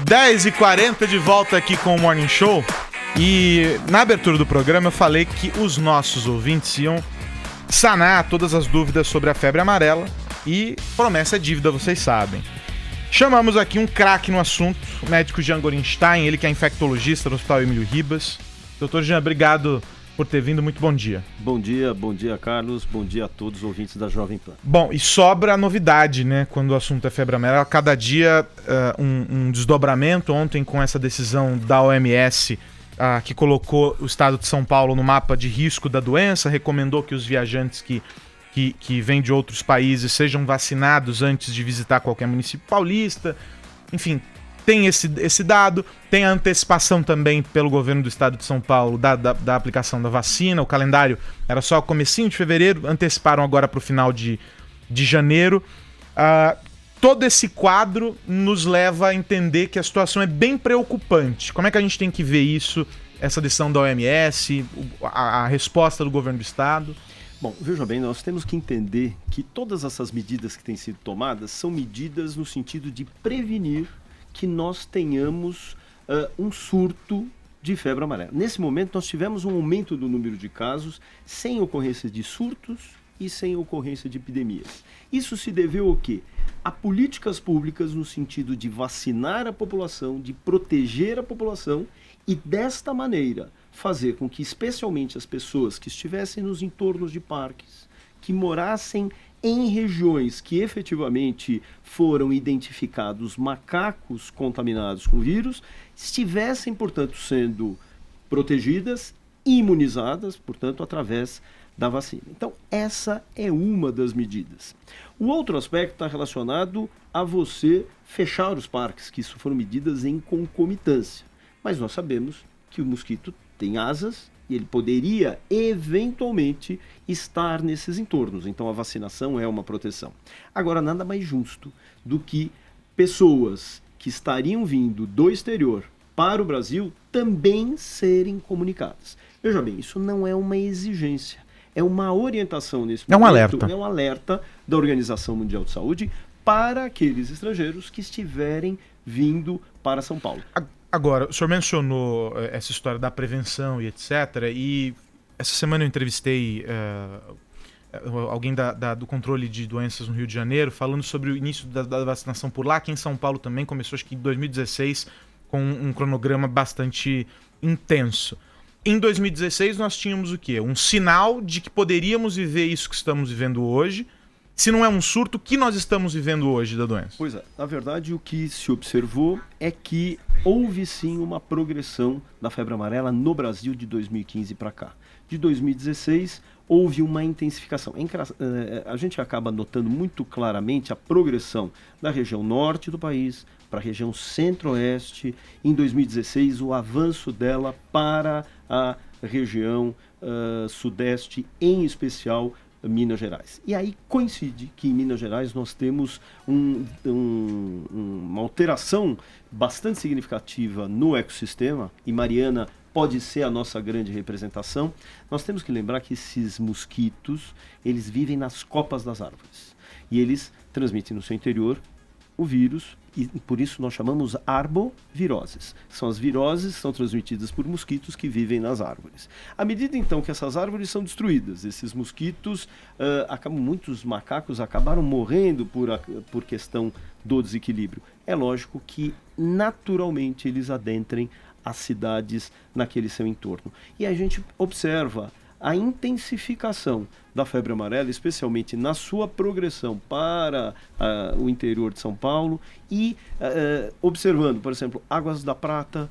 10h40 de volta aqui com o Morning Show. E na abertura do programa eu falei que os nossos ouvintes iam sanar todas as dúvidas sobre a febre amarela. E promessa é dívida, vocês sabem. Chamamos aqui um craque no assunto, o médico Jean Gorenstein, ele que é infectologista no Hospital Emílio Ribas. Doutor Jean, obrigado por ter vindo, muito bom dia. Bom dia, Carlos, bom dia a todos os ouvintes da Jovem Pan. Bom, e sobra a novidade, né, quando o assunto é febre amarela, cada dia um desdobramento. Ontem com essa decisão da OMS, que colocou o estado de São Paulo no mapa de risco da doença, recomendou que os viajantes que vêm de outros países sejam vacinados antes de visitar qualquer município paulista. Enfim, tem esse dado, tem a antecipação também pelo governo do estado de São Paulo da aplicação da vacina. O calendário era só comecinho de fevereiro, anteciparam agora para o final de janeiro. Todo esse quadro nos leva a entender que a situação é bem preocupante. Como é que a gente tem que ver isso, essa decisão da OMS, a resposta do governo do estado? Bom, veja bem, nós temos que entender que todas essas medidas que têm sido tomadas são medidas no sentido de prevenir que nós tenhamos um surto de febre amarela. Nesse momento, nós tivemos um aumento do número de casos sem ocorrência de surtos e sem ocorrência de epidemias. Isso se deveu ao quê? A políticas públicas no sentido de vacinar a população, de proteger a população e, desta maneira, fazer com que, especialmente as pessoas que estivessem nos entornos de parques, que morassem em regiões que efetivamente foram identificados macacos contaminados com vírus, estivessem, portanto, sendo protegidas e imunizadas, portanto, através da vacina. Então, essa é uma das medidas. O outro aspecto está relacionado a você fechar os parques, que isso foram medidas em concomitância. Mas nós sabemos que o mosquito tem asas e ele poderia, eventualmente, estar nesses entornos. Então, a vacinação é uma proteção. Agora, nada mais justo do que pessoas que estariam vindo do exterior para o Brasil também serem comunicadas. Veja bem, isso não é uma exigência, é uma orientação nesse momento. É um alerta. É um alerta da Organização Mundial de Saúde para aqueles estrangeiros que estiverem vindo para São Paulo. Agora, o senhor mencionou essa história da prevenção e etc. E essa semana eu entrevistei alguém do controle de doenças no Rio de Janeiro, falando sobre o início da vacinação por lá. Aqui em São Paulo também começou, acho que em 2016, com um cronograma bastante intenso. Em 2016 nós tínhamos o quê? Um sinal de que poderíamos viver isso que estamos vivendo hoje. Se não é um surto, o que nós estamos vivendo hoje da doença? Pois é, na verdade o que se observou é que houve sim uma progressão da febre amarela no Brasil de 2015 para cá. De 2016 houve uma intensificação. A gente acaba notando muito claramente a progressão da região norte do país para a região centro-oeste. Em 2016 o avanço dela para a região sudeste, em especial Minas Gerais. E aí coincide que em Minas Gerais nós temos uma alteração bastante significativa no ecossistema, e Mariana pode ser a nossa grande representação. Nós temos que lembrar que esses mosquitos, eles vivem nas copas das árvores e eles transmitem no seu interior o vírus, e por isso nós chamamos arboviroses. São as viroses que são transmitidas por mosquitos que vivem nas árvores. À medida então que essas árvores são destruídas, esses mosquitos, muitos macacos acabaram morrendo por questão do desequilíbrio. É lógico que naturalmente eles adentrem as cidades naquele seu entorno. E a gente observa a intensificação da febre amarela, especialmente na sua progressão para o interior de São Paulo e observando, por exemplo, Águas da Prata,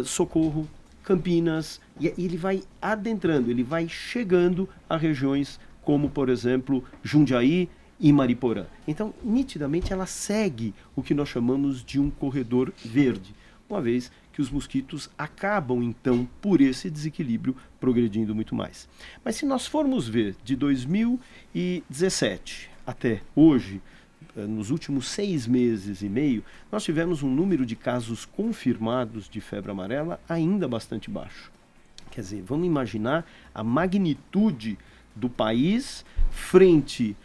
Socorro, Campinas, e ele vai adentrando, ele vai chegando a regiões como, por exemplo, Jundiaí e Mariporã. Então, nitidamente, ela segue o que nós chamamos de um corredor verde, uma vez que os mosquitos acabam, então, por esse desequilíbrio, progredindo muito mais. Mas se nós formos ver de 2017 até hoje, nos últimos 6 meses e meio, nós tivemos um número de casos confirmados de febre amarela ainda bastante baixo. Quer dizer, vamos imaginar a magnitude do país frente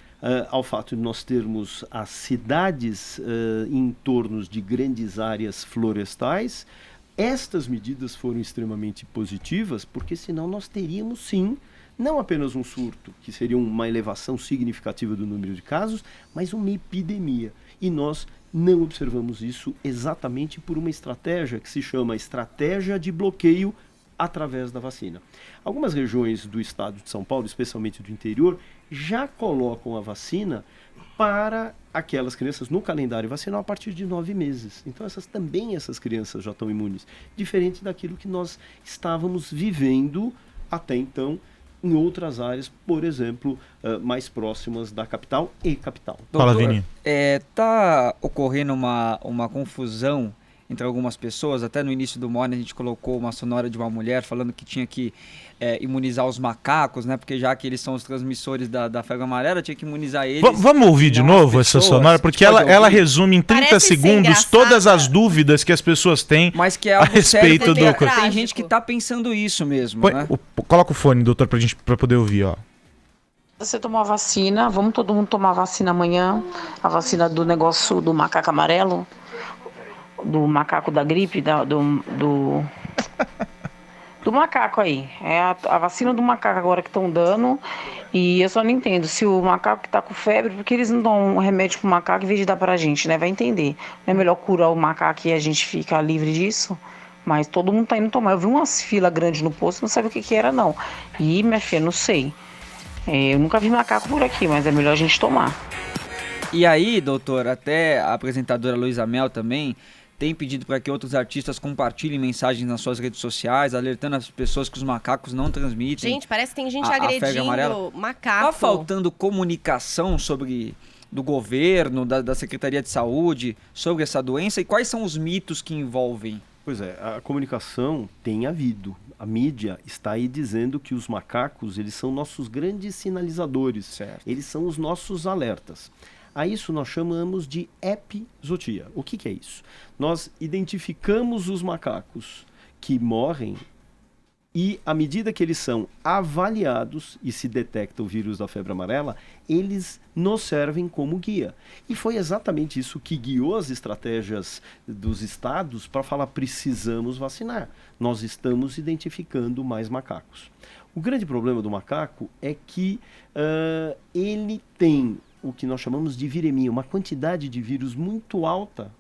ao fato de nós termos as cidades em torno de grandes áreas florestais. Estas medidas foram extremamente positivas, porque senão nós teríamos sim, não apenas um surto, que seria uma elevação significativa do número de casos, mas uma epidemia. E nós não observamos isso exatamente por uma estratégia que se chama estratégia de bloqueio através da vacina. Algumas regiões do estado de São Paulo, especialmente do interior, já colocam a vacina para aquelas crianças no calendário vacinal a partir de 9 meses. Então essas crianças já estão imunes, diferente daquilo que nós estávamos vivendo até então em outras áreas, por exemplo, mais próximas da capital e capital. Fala, Vini. Tá ocorrendo uma confusão entre algumas pessoas. Até no início do Morning a gente colocou uma sonora de uma mulher falando que tinha que imunizar os macacos, né? Porque já que eles são os transmissores da febre amarela, tinha que imunizar eles. Vamos ouvir de novo essa sonora? Porque ela resume em 30 segundos todas as dúvidas que as pessoas têm, mas que é a respeito do... Tem gente que tá pensando isso mesmo, né? Coloca o fone, doutor, pra poder ouvir, ó. Você tomou a vacina, vamos todo mundo tomar a vacina amanhã, a vacina do negócio do macaco amarelo, do macaco da gripe, do macaco aí. É a vacina do macaco agora que estão dando. E eu só não entendo se o macaco que tá com febre, porque eles não dão um remédio pro macaco em vez de dar pra gente, né? Vai entender. Não é melhor curar o macaco e a gente ficar livre disso? Mas todo mundo tá indo tomar. Eu vi umas filas grandes no posto, não sabia o que era, não. E, minha filha, não sei. Eu nunca vi macaco por aqui, mas é melhor a gente tomar. E aí, doutor, até a apresentadora Luísa Mel também tem pedido para que outros artistas compartilhem mensagens nas suas redes sociais, alertando as pessoas que os macacos não transmitem. Gente, parece que tem gente agredindo macaco. Tá faltando comunicação do governo, da Secretaria de Saúde, sobre essa doença? E quais são os mitos que envolvem? Pois é, a comunicação tem havido. A mídia está aí dizendo que os macacos, eles são nossos grandes sinalizadores. Certo. Eles são os nossos alertas. A isso nós chamamos de epizootia. O que é isso? Nós identificamos os macacos que morrem e, à medida que eles são avaliados e se detecta o vírus da febre amarela, eles nos servem como guia. E foi exatamente isso que guiou as estratégias dos estados para falar: precisamos vacinar. Nós estamos identificando mais macacos. O grande problema do macaco é que ele tem o que nós chamamos de viremia, uma quantidade de vírus muito alta,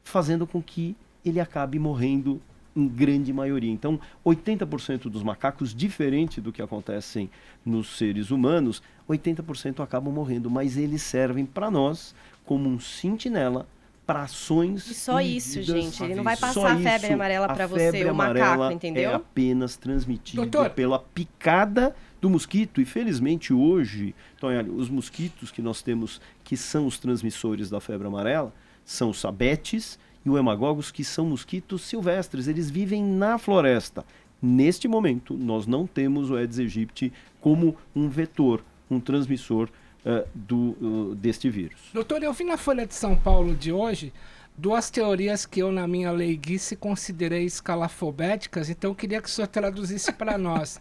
fazendo com que ele acabe morrendo em grande maioria. Então, 80% dos macacos, diferente do que acontece nos seres humanos, 80% acabam morrendo, mas eles servem para nós como um sentinela para ações. E só isso, gente. Ele não vai passar a febre amarela para você, o macaco, entendeu? É apenas transmitido pela picada do mosquito. E felizmente hoje, então, olha, os mosquitos que nós temos que são os transmissores da febre amarela são os sabetes e o hemagogos, que são mosquitos silvestres. Eles vivem na floresta. Neste momento, nós não temos o Aedes aegypti como um vetor, um transmissor deste vírus. Doutor, eu vi na Folha de São Paulo de hoje 2 teorias que eu, na minha leiguice, considerei escalafobéticas, então eu queria que o senhor traduzisse para nós.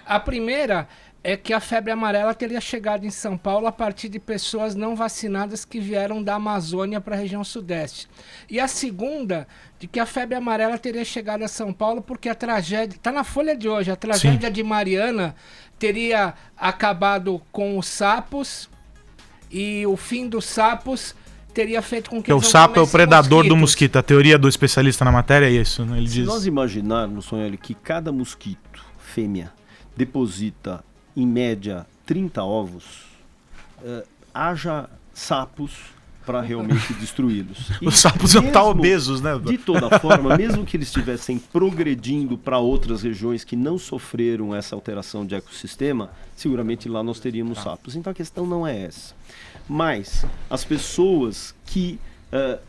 A primeira é que a febre amarela teria chegado em São Paulo a partir de pessoas não vacinadas que vieram da Amazônia para a região sudeste. E a segunda, de que a febre amarela teria chegado a São Paulo porque a tragédia, está na Folha de hoje, a tragédia de Mariana teria acabado com os sapos e o fim dos sapos teria feito com que o sapo é o predador do mosquito. A teoria do especialista na matéria é isso, né? Ele Se diz... nós imaginarmos, Sonhali, que cada mosquito fêmea deposita em média 30 ovos, haja sapos para realmente destruí-los. Os sapos já estão obesos, né? De toda forma, mesmo que eles estivessem progredindo para outras regiões que não sofreram essa alteração de ecossistema, seguramente lá nós teríamos sapos. Então a questão não é essa. Mas as pessoas que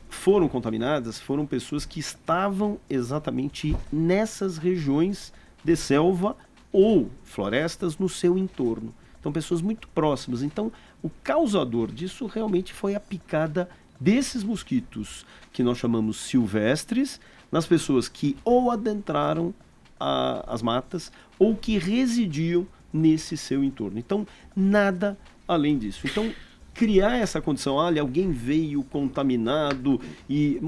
foram contaminadas foram pessoas que estavam exatamente nessas regiões de selva ou florestas no seu entorno. Então, pessoas muito próximas. Então, o causador disso realmente foi a picada desses mosquitos, que nós chamamos silvestres, nas pessoas que ou adentraram as matas ou que residiam nesse seu entorno. Então, nada além disso. Então, criar essa condição, olha, alguém veio contaminado e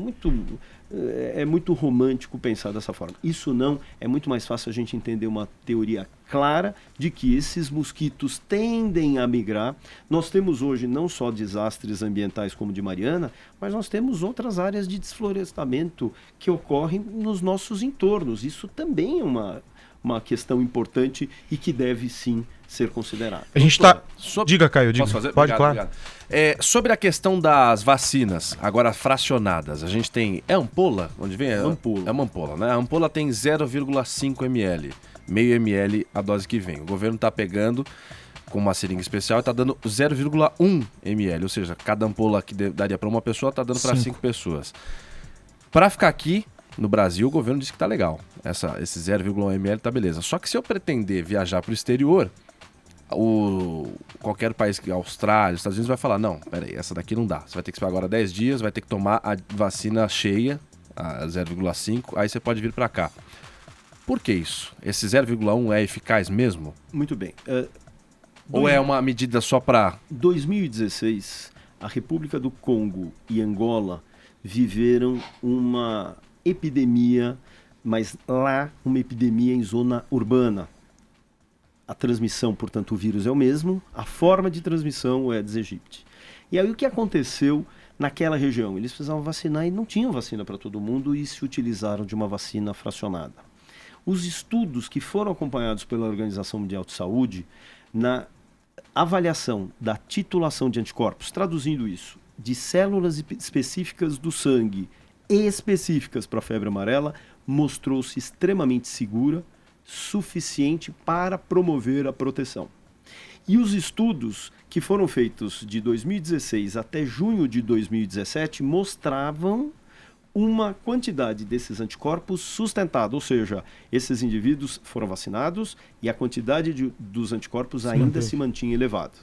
é muito romântico pensar dessa forma. Isso não, é muito mais fácil a gente entender uma teoria clara de que esses mosquitos tendem a migrar. Nós temos hoje não só desastres ambientais como de Mariana, mas nós temos outras áreas de desflorestamento que ocorrem nos nossos entornos. Isso também é uma questão importante e que deve sim ser considerada. A gente está... Diga, Caio, diga. Posso fazer? Pode, Obrigado, claro. obrigado. Sobre a questão das vacinas, agora fracionadas, a gente tem... É ampola? Onde vem? Ampola. É uma ampola, né? A ampola tem 0,5 ml, meio ml a dose que vem. O governo está pegando com uma seringa especial e está dando 0,1 ml, ou seja, cada ampola que daria para uma pessoa está dando para 5 pessoas. Para ficar aqui no Brasil, o governo disse que tá legal. Esse 0,1 ml tá beleza. Só que se eu pretender viajar para o exterior, qualquer país, Austrália, Estados Unidos, vai falar, não, peraí, essa daqui não dá. Você vai ter que esperar agora 10 dias, vai ter que tomar a vacina cheia, a 0,5, aí você pode vir para cá. Por que isso? Esse 0,1 é eficaz mesmo? Muito bem. Ou é uma medida só para... 2016, a República do Congo e Angola viveram uma epidemia, mas lá uma epidemia em zona urbana. A transmissão, portanto, o vírus é o mesmo, a forma de transmissão, o Aedes aegypti. E aí o que aconteceu naquela região? Eles precisavam vacinar e não tinham vacina para todo mundo e se utilizaram de uma vacina fracionada. Os estudos que foram acompanhados pela Organização Mundial de Saúde, na avaliação da titulação de anticorpos, traduzindo isso, de células específicas do sangue específicas para a febre amarela, mostrou-se extremamente segura, suficiente para promover a proteção. E os estudos que foram feitos de 2016 até junho de 2017 mostravam uma quantidade desses anticorpos sustentada, ou seja, esses indivíduos foram vacinados e a quantidade dos anticorpos ainda se mantinha elevada.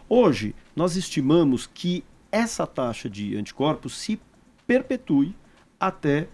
Hoje, nós estimamos que essa taxa de anticorpos se perpetue até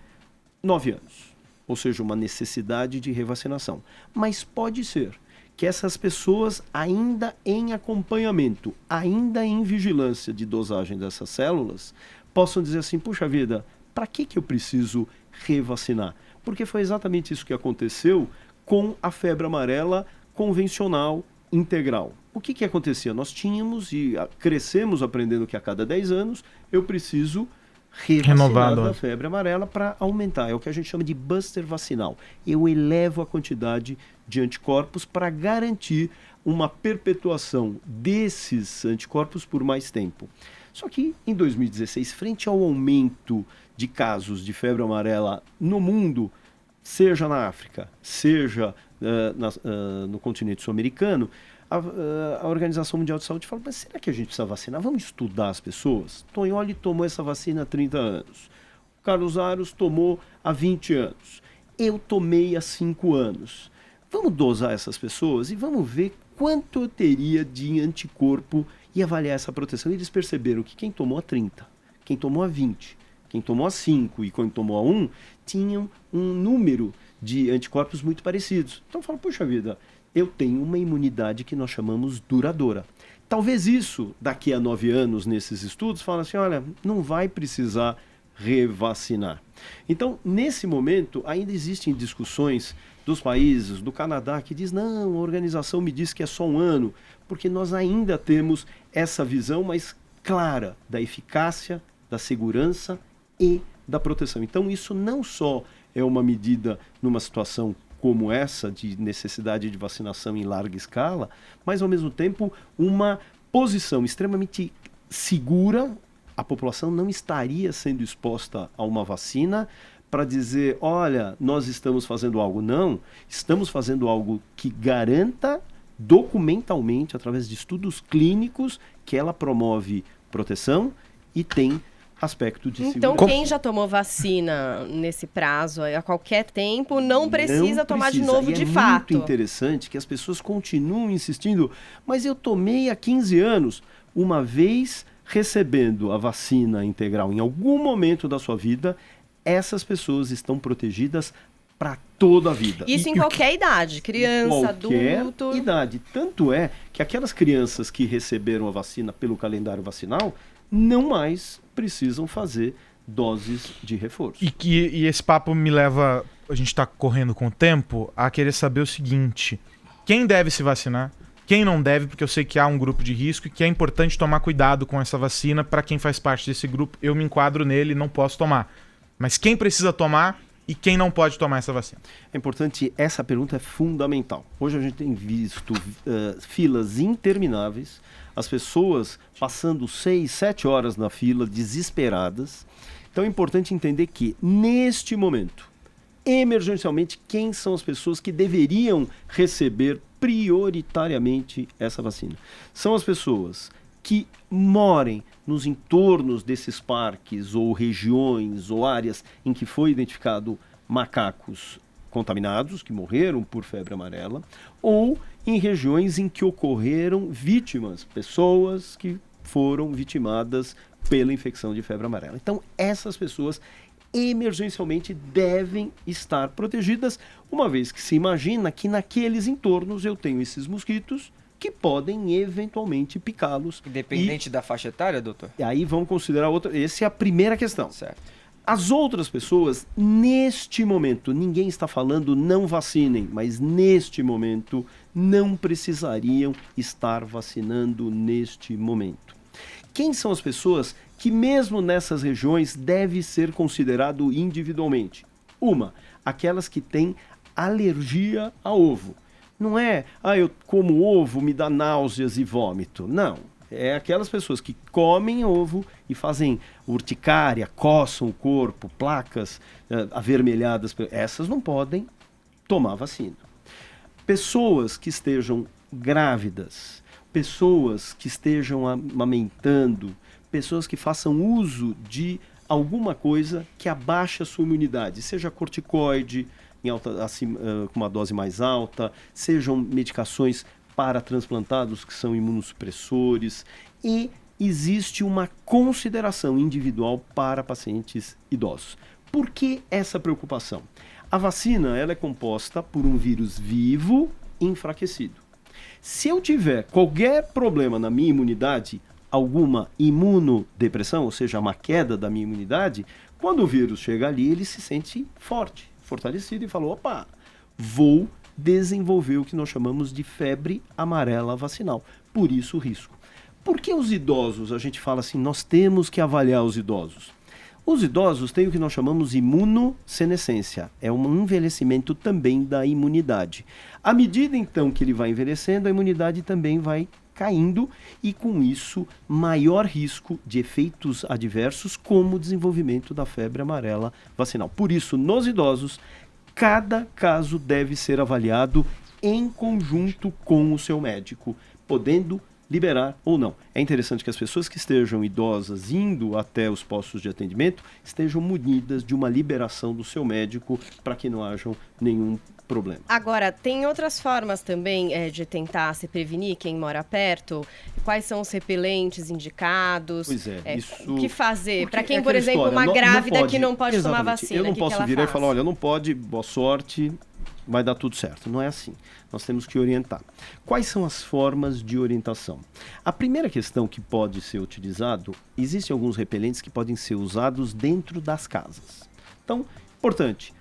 9 anos, ou seja, uma necessidade de revacinação. Mas pode ser que essas pessoas, ainda em acompanhamento, ainda em vigilância de dosagem dessas células, possam dizer assim, puxa vida, para que eu preciso revacinar? Porque foi exatamente isso que aconteceu com a febre amarela convencional integral. O que acontecia? Nós tínhamos e crescemos aprendendo que a cada 10 anos eu preciso revacinar da febre amarela para aumentar. É o que a gente chama de buster vacinal. Eu elevo a quantidade de anticorpos para garantir uma perpetuação desses anticorpos por mais tempo. Só que em 2016, frente ao aumento de casos de febre amarela no mundo, seja na África, seja no continente sul-americano, a Organização Mundial de Saúde fala, mas será que a gente precisa vacinar? Vamos estudar as pessoas? Tonholi tomou essa vacina há 30 anos. O Carlos Aros tomou há 20 anos. Eu tomei há 5 anos. Vamos dosar essas pessoas e vamos ver quanto eu teria de anticorpo e avaliar essa proteção. Eles perceberam que quem tomou há 30, quem tomou há 20, quem tomou há 5 e quem tomou há 1, tinham um número de anticorpos muito parecidos. Então fala, puxa vida, eu tenho uma imunidade que nós chamamos duradoura. Talvez isso, daqui a 9 anos, nesses estudos, fala assim, olha, não vai precisar revacinar. Então, nesse momento, ainda existem discussões dos países, do Canadá, que diz, não, a organização me diz que é só 1 ano, porque nós ainda temos essa visão mais clara da eficácia, da segurança e da proteção. Então, isso não só é uma medida numa situação como essa, de necessidade de vacinação em larga escala, mas, ao mesmo tempo, uma posição extremamente segura. A população não estaria sendo exposta a uma vacina para dizer, olha, nós estamos fazendo algo. Não, estamos fazendo algo que garanta documentalmente, através de estudos clínicos, que ela promove proteção e tem aspecto de segurança. Então, quem já tomou vacina nesse prazo, a qualquer tempo, não precisa tomar de novo de fato. É muito interessante que as pessoas continuam insistindo, mas eu tomei há 15 anos. Uma vez recebendo a vacina integral em algum momento da sua vida, essas pessoas estão protegidas para toda a vida. Isso em qualquer idade, criança, qualquer adulto. idade. Tanto é que aquelas crianças que receberam a vacina pelo calendário vacinal não mais precisam fazer doses de reforço. E esse papo me leva, a gente está correndo com o tempo, a querer saber o seguinte: quem deve se vacinar? Quem não deve, porque eu sei que há um grupo de risco e que é importante tomar cuidado com essa vacina. Para quem faz parte desse grupo, eu me enquadro nele e não posso tomar. Mas quem precisa tomar e quem não pode tomar essa vacina? É importante, essa pergunta é fundamental. Hoje a gente tem visto filas intermináveis, as pessoas passando 6, 7 horas na fila, desesperadas. Então é importante entender que, neste momento, emergencialmente, quem são as pessoas que deveriam receber prioritariamente essa vacina? São as pessoas que morem nos entornos desses parques ou regiões ou áreas em que foi identificado macacos contaminados, que morreram por febre amarela, ou em regiões em que ocorreram vítimas, pessoas que foram vitimadas pela infecção de febre amarela. Então, essas pessoas emergencialmente devem estar protegidas, uma vez que se imagina que naqueles entornos eu tenho esses mosquitos que podem eventualmente picá-los. Independente da faixa etária, doutor? E aí vamos considerar outra. Essa é a primeira questão. Certo. As outras pessoas, neste momento, ninguém está falando não vacinem, mas neste momento não precisariam estar vacinando neste momento. Quem são as pessoas que mesmo nessas regiões deve ser considerado individualmente? Uma, aquelas que têm alergia a ovo. Não é, eu como ovo, me dá náuseas e vômito. Não, é aquelas pessoas que comem ovo e fazem urticária, coçam o corpo, placas avermelhadas. Essas não podem tomar vacina. Pessoas que estejam grávidas, pessoas que estejam amamentando, pessoas que façam uso de alguma coisa que abaixe a sua imunidade, seja corticoide, com uma dose mais alta, sejam medicações para transplantados que são imunossupressores, e existe uma consideração individual para pacientes idosos. Por que essa preocupação? A vacina ela é composta por um vírus vivo enfraquecido. Se eu tiver qualquer problema na minha imunidade, alguma imunodepressão, ou seja, uma queda da minha imunidade, quando o vírus chega ali, ele se sente forte, fortalecido e falou, opa, vou desenvolver o que nós chamamos de febre amarela vacinal. Por isso o risco. Por que os idosos, a gente fala assim, nós temos que avaliar os idosos? Os idosos têm o que nós chamamos de imunossenescência. É um envelhecimento também da imunidade. À medida, então, que ele vai envelhecendo, a imunidade também vai caindo e, com isso, maior risco de efeitos adversos, como o desenvolvimento da febre amarela vacinal. Por isso, nos idosos, cada caso deve ser avaliado em conjunto com o seu médico, podendo liberar ou não. É interessante que as pessoas que estejam idosas indo até os postos de atendimento estejam munidas de uma liberação do seu médico para que não haja nenhum problema. Agora, tem outras formas também de tentar se prevenir quem mora perto? Quais são os repelentes indicados? Pois é, isso... O que fazer? Para quem, é por exemplo, história, uma grávida que não pode exatamente, tomar vacina, eu não que posso ela virar faz? e falar, olha, não pode, boa sorte, vai dar tudo certo. Não é assim. Nós temos que orientar. Quais são as formas de orientação? A primeira questão que pode ser utilizado, existem alguns repelentes que podem ser usados dentro das casas. Então, importante,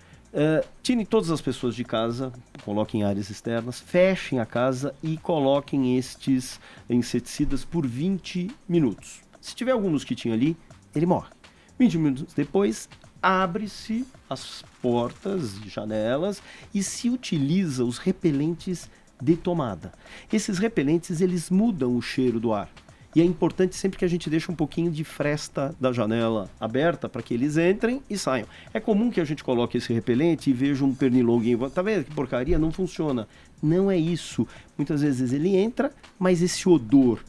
tirem todas as pessoas de casa, coloquem em áreas externas, fechem a casa e coloquem estes inseticidas por 20 minutos. Se tiver algum mosquitinho ali, ele morre. 20 minutos depois, abre-se as portas e janelas e se utiliza os repelentes de tomada. Esses repelentes, eles mudam o cheiro do ar. E é importante sempre que a gente deixe um pouquinho de fresta da janela aberta para que eles entrem e saiam. É comum que a gente coloque esse repelente e veja um pernilongo em volta. Tá vendo que porcaria? Não funciona. Não é isso. Muitas vezes ele entra, mas esse odor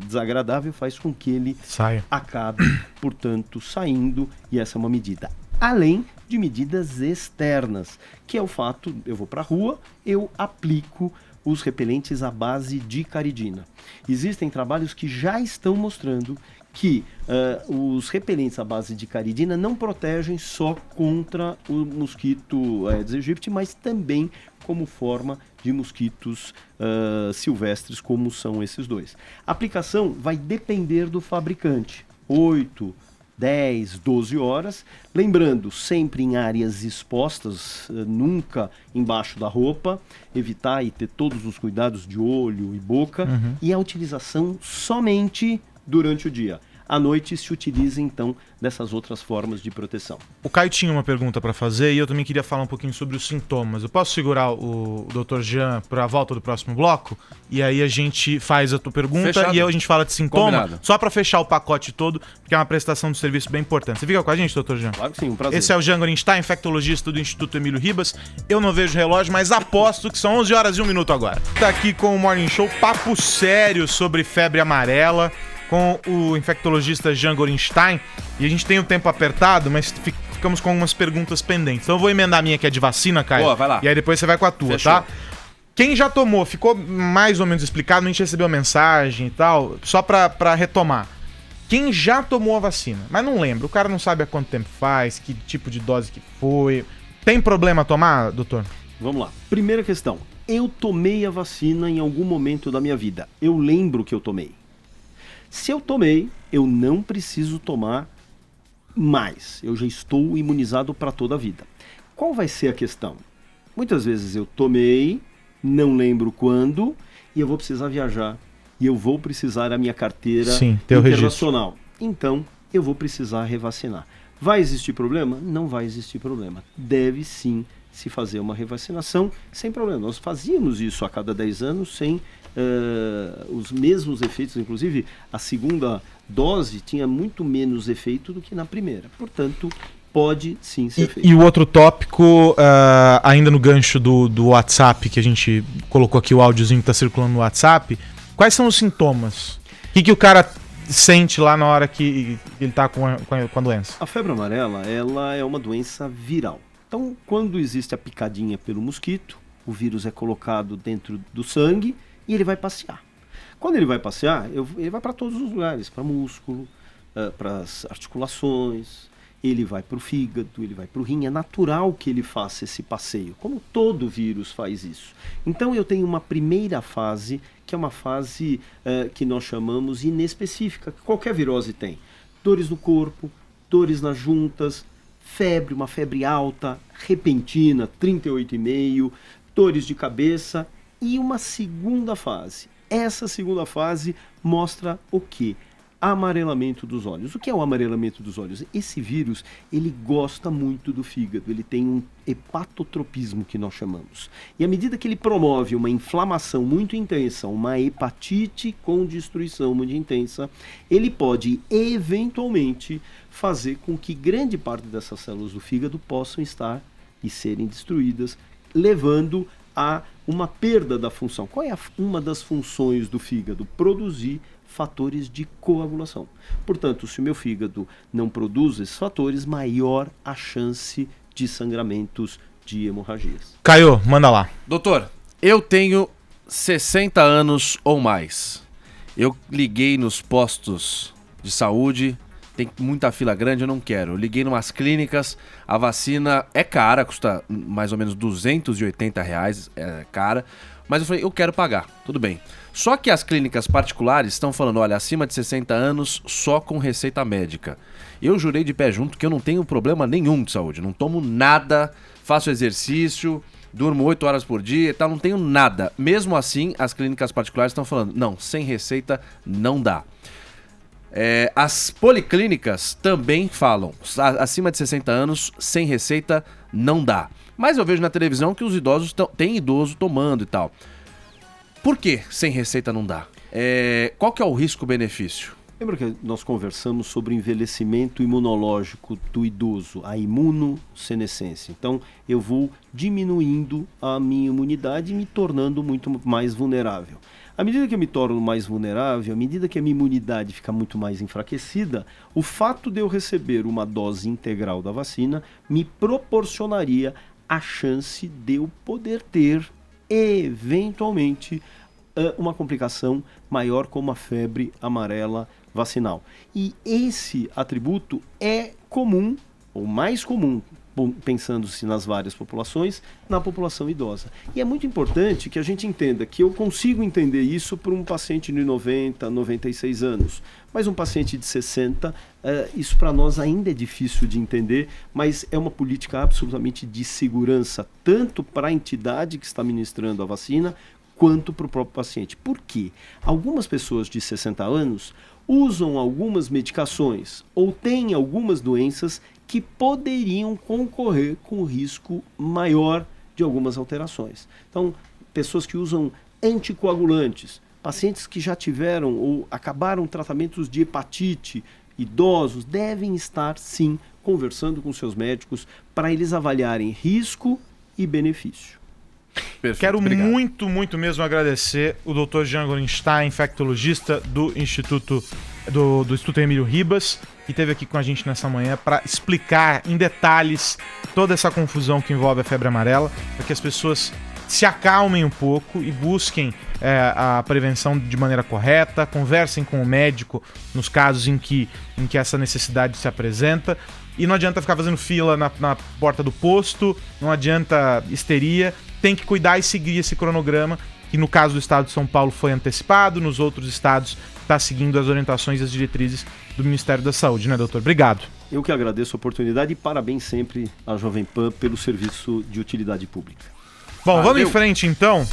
desagradável faz com que ele acabe, portanto, saindo, e essa é uma medida. Além de medidas externas, que é o fato, eu vou para a rua, eu aplico os repelentes à base de caridina. Existem trabalhos que já estão mostrando que os repelentes à base de caridina não protegem só contra o mosquito Aedes aegypti, mas também como forma de mosquitos silvestres, como são esses dois. A aplicação vai depender do fabricante. 8, 10, 12 horas. Lembrando, sempre em áreas expostas, nunca embaixo da roupa. Evitar e ter todos os cuidados de olho e boca. E a utilização somente durante o dia. À noite se utiliza, então, dessas outras formas de proteção. O Caio tinha uma pergunta para fazer e eu também queria falar um pouquinho sobre os sintomas. Eu posso segurar o Dr. Jean para a volta do próximo bloco? E aí a gente faz a tua pergunta. Fechado. E aí a gente fala de sintoma. Combinado. Só para fechar o pacote todo, porque é uma prestação de serviço bem importante. Você fica com a gente, Dr. Jean? Claro que sim, um prazer. Esse é o Jean Gorenstein, infectologista do Instituto Emílio Ribas. Eu não vejo relógio, mas aposto que são 11 horas e 1 minuto agora. Tá aqui com o Morning Show, papo sério sobre febre amarela, com o infectologista Jean Gorenstein. E a gente tem o tempo apertado, mas ficamos com algumas perguntas pendentes. Então eu vou emendar a minha que é de vacina, Caio. Boa, vai lá. E aí depois você vai com a tua, Fechou. tá? Quem já tomou, ficou mais ou menos explicado, a gente recebeu mensagem e tal, só pra retomar. Quem já tomou a vacina, mas não lembra, o cara não sabe há quanto tempo faz, que tipo de dose que foi. Tem problema tomar, doutor? Vamos lá. Primeira questão. Eu tomei a vacina em algum momento da minha vida. Eu lembro que eu tomei. Se eu tomei, eu não preciso tomar mais. Eu já estou imunizado para toda a vida. Qual vai ser a questão? Muitas vezes eu tomei, não lembro quando, e eu vou precisar viajar. E eu vou precisar a minha carteira internacional. Então, eu vou precisar revacinar. Vai existir problema? Não vai existir problema. Deve sim se fazer uma revacinação sem problema. Nós fazíamos isso a cada 10 anos sem os mesmos efeitos. Inclusive, a segunda dose tinha muito menos efeito do que na primeira. Portanto, pode sim ser feito. E o outro tópico, ainda no gancho do WhatsApp, que a gente colocou aqui o áudiozinho que está circulando no WhatsApp, quais são os sintomas? O que o cara sente lá na hora que ele está com a doença? A febre amarela, ela é uma doença viral. Então, quando existe a picadinha pelo mosquito, o vírus é colocado dentro do sangue e ele vai passear. Quando ele vai passear, ele vai para todos os lugares, para músculo, para as articulações, ele vai para o fígado, ele vai para o rim. É natural que ele faça esse passeio, como todo vírus faz isso. Então eu tenho uma primeira fase, que é uma fase que nós chamamos inespecífica, que qualquer virose tem. Dores no corpo, dores nas juntas, febre, uma febre alta, repentina, 38,5, dores de cabeça e uma segunda fase. Essa segunda fase mostra o quê? Amarelamento dos olhos. O que é o amarelamento dos olhos? Esse vírus, ele gosta muito do fígado, ele tem um hepatotropismo que nós chamamos. E à medida que ele promove uma inflamação muito intensa, uma hepatite com destruição muito intensa, ele pode eventualmente fazer com que grande parte dessas células do fígado possam estar e serem destruídas, levando a uma perda da função. Qual é uma das funções do fígado? Produzir fatores de coagulação. Portanto, se o meu fígado não produz esses fatores, maior a chance de sangramentos, de hemorragias. Caio, manda lá. Doutor, eu tenho 60 anos ou mais. Eu liguei nos postos de saúde, tem muita fila grande, eu não quero. Eu liguei em umas clínicas, a vacina é cara, custa mais ou menos R$280, é cara. Mas eu falei, eu quero pagar, tudo bem. Só que as clínicas particulares estão falando, olha, acima de 60 anos, só com receita médica. Eu jurei de pé junto que eu não tenho problema nenhum de saúde, não tomo nada, faço exercício, durmo 8 horas por dia e tal, não tenho nada. Mesmo assim, as clínicas particulares estão falando, não, sem receita não dá. As policlínicas também falam, acima de 60 anos, sem receita não dá. Mas eu vejo na televisão que os idosos tem idoso tomando e tal. Por que sem receita não dá? Qual que é o risco-benefício? Lembra que nós conversamos sobre o envelhecimento imunológico do idoso, a imunossenescência. Então, eu vou diminuindo a minha imunidade e me tornando muito mais vulnerável. À medida que eu me torno mais vulnerável, à medida que a minha imunidade fica muito mais enfraquecida, o fato de eu receber uma dose integral da vacina me proporcionaria a chance de eu poder ter, eventualmente, uma complicação maior como a febre amarela vacinal. E esse atributo é comum, ou mais comum, pensando-se nas várias populações, na população idosa. E é muito importante que a gente entenda que eu consigo entender isso para um paciente de 90, 96 anos. Mas um paciente de 60, isso para nós ainda é difícil de entender, mas é uma política absolutamente de segurança, tanto para a entidade que está ministrando a vacina, quanto para o próprio paciente. Por quê? Algumas pessoas de 60 anos usam algumas medicações ou têm algumas doenças que poderiam concorrer com risco maior de algumas alterações. Então, pessoas que usam anticoagulantes, pacientes que já tiveram ou acabaram tratamentos de hepatite, idosos, devem estar, sim, conversando com seus médicos para eles avaliarem risco e benefício. Perfeito, Quero obrigado. muito mesmo agradecer o Dr. Jean Gorenstein, infectologista do Instituto Emílio Ribas, que esteve aqui com a gente nessa manhã para explicar em detalhes toda essa confusão que envolve a febre amarela, para que as pessoas se acalmem um pouco e busquem a prevenção de maneira correta, conversem com o médico nos casos em que essa necessidade se apresenta. E não adianta ficar fazendo fila na porta do posto, não adianta histeria, tem que cuidar e seguir esse cronograma, que no caso do estado de São Paulo foi antecipado, nos outros estados está seguindo as orientações e as diretrizes do Ministério da Saúde, né, doutor? Obrigado. Eu que agradeço a oportunidade e parabéns sempre à Jovem Pan pelo serviço de utilidade pública. Bom, vamos em frente então.